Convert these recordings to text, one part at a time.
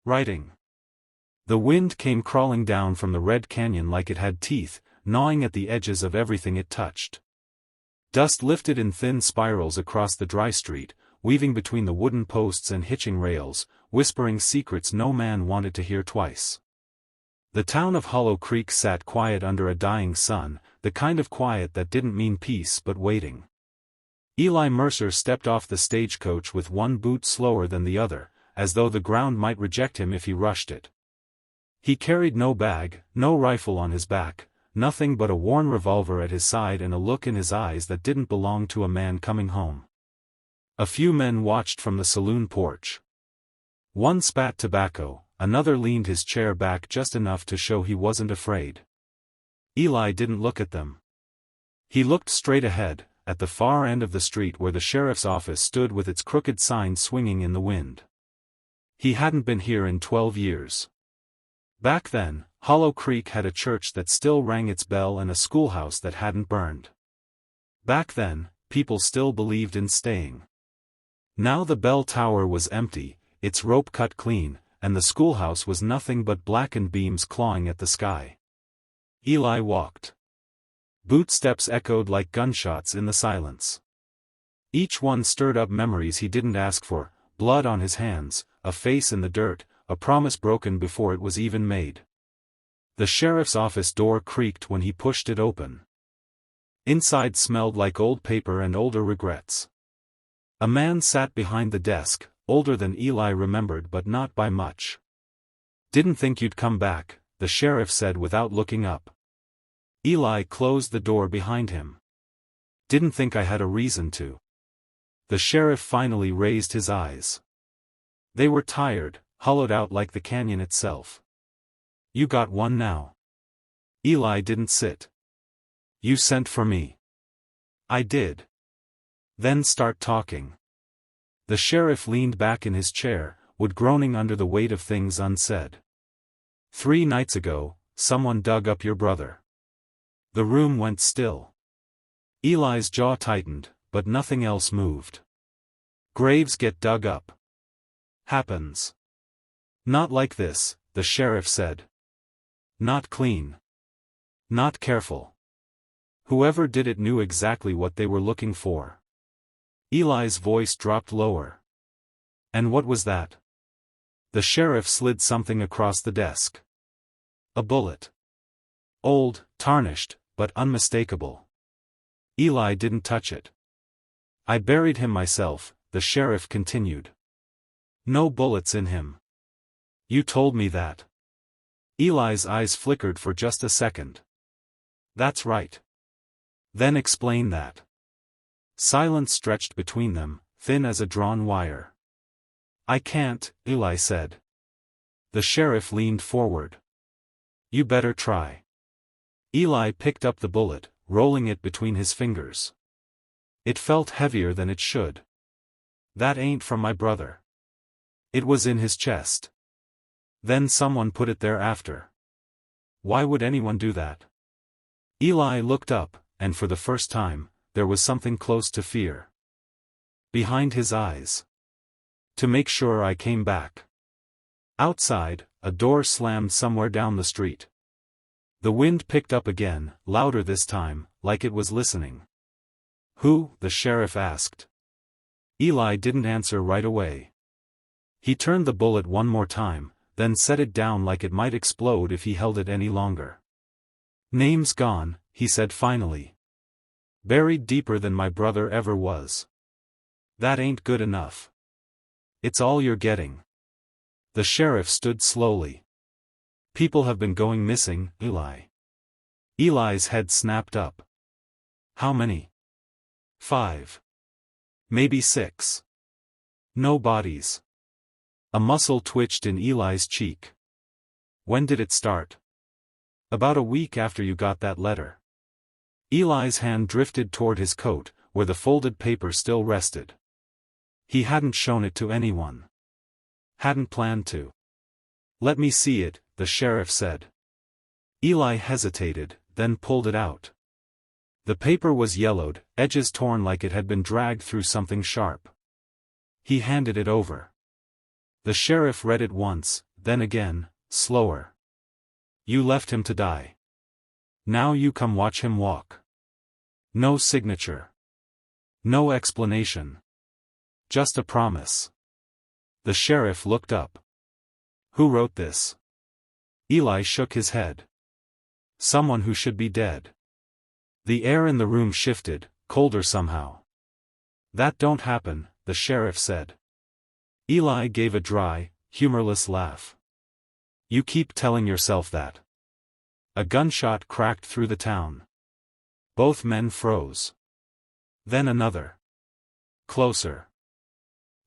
Writing. The wind came crawling down from the red canyon like it had teeth, gnawing at the edges of everything it touched. Dust lifted in thin spirals across the dry street, weaving between the wooden posts and hitching rails, whispering secrets no man wanted to hear twice. The town of Hollow Creek sat quiet under a dying sun, the kind of quiet that didn't mean peace but waiting. Eli Mercer stepped off the stagecoach with one boot slower than the other, as though the ground might reject him if he rushed it. He carried no bag, no rifle on his back, nothing but a worn revolver at his side and a look in his eyes that didn't belong to a man coming home. A few men watched from the saloon porch. One spat tobacco, another leaned his chair back just enough to show he wasn't afraid. Eli didn't look at them. He looked straight ahead, at the far end of the street where the sheriff's office stood with its crooked sign swinging in the wind. He hadn't been here in 12 years. Back then, Hollow Creek had a church that still rang its bell and a schoolhouse that hadn't burned. Back then, people still believed in staying. Now the bell tower was empty, its rope cut clean, and the schoolhouse was nothing but blackened beams clawing at the sky. Eli walked. Boot steps echoed like gunshots in the silence. Each one stirred up memories he didn't ask for, blood on his hands, a face in the dirt, a promise broken before it was even made. The sheriff's office door creaked when he pushed it open. Inside smelled like old paper and older regrets. A man sat behind the desk, older than Eli remembered but not by much. "Didn't think you'd come back," the sheriff said without looking up. Eli closed the door behind him. "Didn't think I had a reason to." The sheriff finally raised his eyes. They were tired, hollowed out like the canyon itself. "You got one now." Eli didn't sit. "You sent for me." "I did." "Then start talking." The sheriff leaned back in his chair, wood groaning under the weight of things unsaid. "3 nights ago, someone dug up your brother." The room went still. Eli's jaw tightened, but nothing else moved. "Graves get dug up. Happens. Not like this," the sheriff said. "Not clean. Not careful. Whoever did it knew exactly what they were looking for." Eli's voice dropped lower. "And what was that?" The sheriff slid something across the desk. "A bullet. Old, tarnished, but unmistakable." Eli didn't touch it. "I buried him myself," the sheriff continued. "No bullets in him." "You told me that." Eli's eyes flickered for just a second. "That's right." "Then explain that." Silence stretched between them, thin as a drawn wire. "I can't," Eli said. The sheriff leaned forward. "You better try." Eli picked up the bullet, rolling it between his fingers. It felt heavier than it should. "That ain't from my brother." It was in his chest. "Then someone put it there after." "Why would anyone do that?" Eli looked up, and for the first time, there was something close to fear behind his eyes. "To make sure I came back." Outside, a door slammed somewhere down the street. The wind picked up again, louder this time, like it was listening. "Who?" the sheriff asked. Eli didn't answer right away. He turned the bullet one more time, then set it down like it might explode if he held it any longer. "Name's gone," he said finally. "Buried deeper than my brother ever was." "That ain't good enough." "It's all you're getting." The sheriff stood slowly. "People have been going missing, Eli." Eli's head snapped up. "How many?" "5. Maybe 6. No bodies." A muscle twitched in Eli's cheek. "When did it start?" "About a week after you got that letter." Eli's hand drifted toward his coat, where the folded paper still rested. He hadn't shown it to anyone. Hadn't planned to. "Let me see it," the sheriff said. Eli hesitated, then pulled it out. The paper was yellowed, edges torn like it had been dragged through something sharp. He handed it over. The sheriff read it once, then again, slower. You left him to die. Now you come watch him walk. No signature. No explanation. Just a promise. The sheriff looked up. Who wrote this? Eli shook his head. Someone who should be dead. The air in the room shifted, colder somehow. That don't happen, the sheriff said. Eli gave a dry, humorless laugh. You keep telling yourself that. A gunshot cracked through the town. Both men froze. Then another. Closer.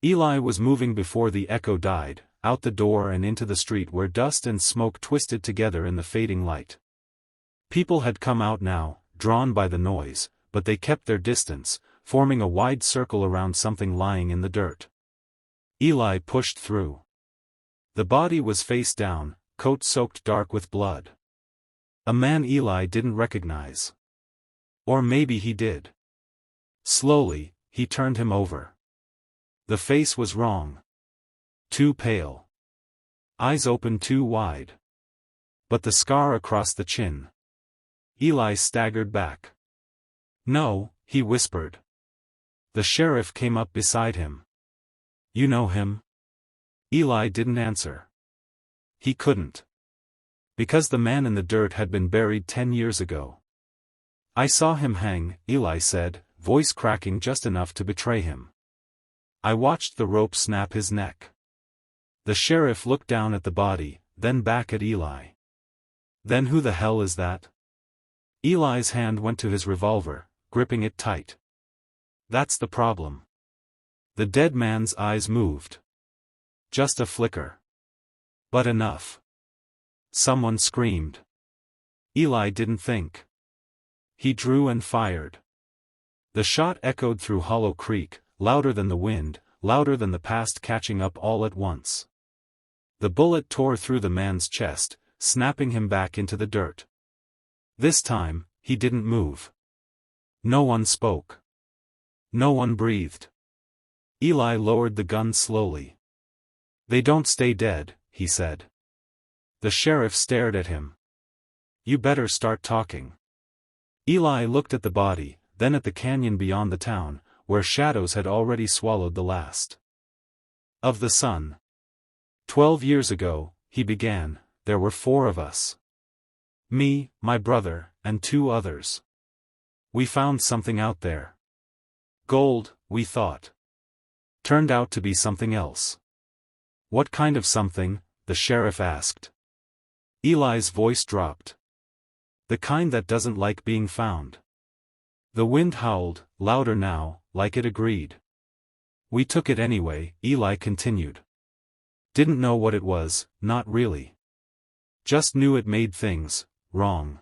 Eli was moving before the echo died, out the door and into the street where dust and smoke twisted together in the fading light. People had come out now, drawn by the noise, but they kept their distance, forming a wide circle around something lying in the dirt. Eli pushed through. The body was face down, coat soaked dark with blood. A man Eli didn't recognize. Or maybe he did. Slowly, he turned him over. The face was wrong. Too pale. Eyes open too wide. But the scar across the chin. Eli staggered back. No, he whispered. The sheriff came up beside him. You know him? Eli didn't answer. He couldn't. Because the man in the dirt had been buried 10 years ago. I saw him hang, Eli said, voice cracking just enough to betray him. I watched the rope snap his neck. The sheriff looked down at the body, then back at Eli. Then who the hell is that? Eli's hand went to his revolver, gripping it tight. That's the problem. The dead man's eyes moved. Just a flicker. But enough. Someone screamed. Eli didn't think. He drew and fired. The shot echoed through Hollow Creek, louder than the wind, louder than the past catching up all at once. The bullet tore through the man's chest, snapping him back into the dirt. This time, he didn't move. No one spoke. No one breathed. Eli lowered the gun slowly. They don't stay dead, he said. The sheriff stared at him. You better start talking. Eli looked at the body, then at the canyon beyond the town, where shadows had already swallowed the last of the sun. 12 years ago, he began, there were 4 of us. Me, my brother, and 2 others. We found something out there. Gold, we thought. Turned out to be something else. What kind of something? The sheriff asked. Eli's voice dropped. The kind that doesn't like being found. The wind howled, louder now, like it agreed. We took it anyway, Eli continued. Didn't know what it was, not really. Just knew it made things wrong.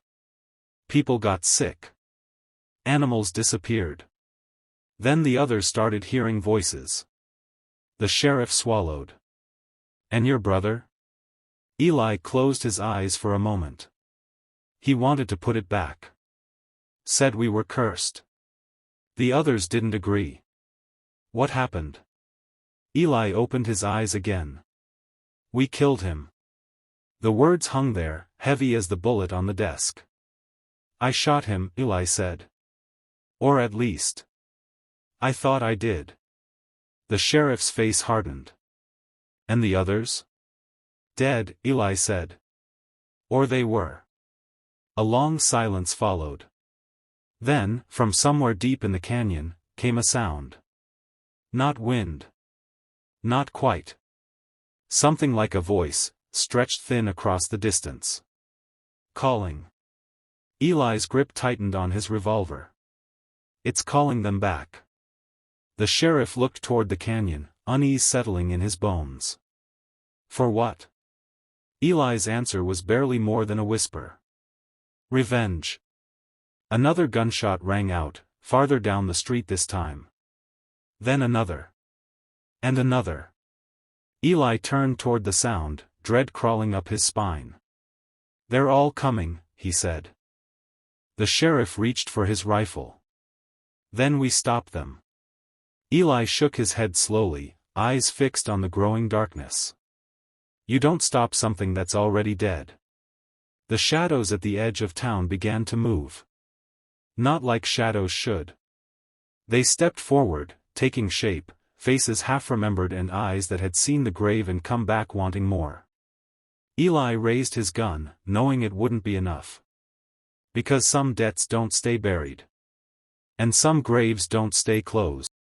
People got sick. Animals disappeared. Then the others started hearing voices. The sheriff swallowed. And your brother? Eli closed his eyes for a moment. He wanted to put it back. Said we were cursed. The others didn't agree. What happened? Eli opened his eyes again. We killed him. The words hung there, heavy as the bullet on the desk. I shot him, Eli said. Or at least. I thought I did. The sheriff's face hardened. And the others? Dead, Eli said. Or they were. A long silence followed. Then, from somewhere deep in the canyon, came a sound. Not wind. Not quite. Something like a voice, stretched thin across the distance. Calling. Eli's grip tightened on his revolver. It's calling them back. The sheriff looked toward the canyon, unease settling in his bones. For what? Eli's answer was barely more than a whisper. Revenge. Another gunshot rang out, farther down the street this time. Then another. And another. Eli turned toward the sound, dread crawling up his spine. They're all coming, he said. The sheriff reached for his rifle. Then we stopped them. Eli shook his head slowly, eyes fixed on the growing darkness. You don't stop something that's already dead. The shadows at the edge of town began to move. Not like shadows should. They stepped forward, taking shape, faces half-remembered and eyes that had seen the grave and come back wanting more. Eli raised his gun, knowing it wouldn't be enough. Because some debts don't stay buried. And some graves don't stay closed.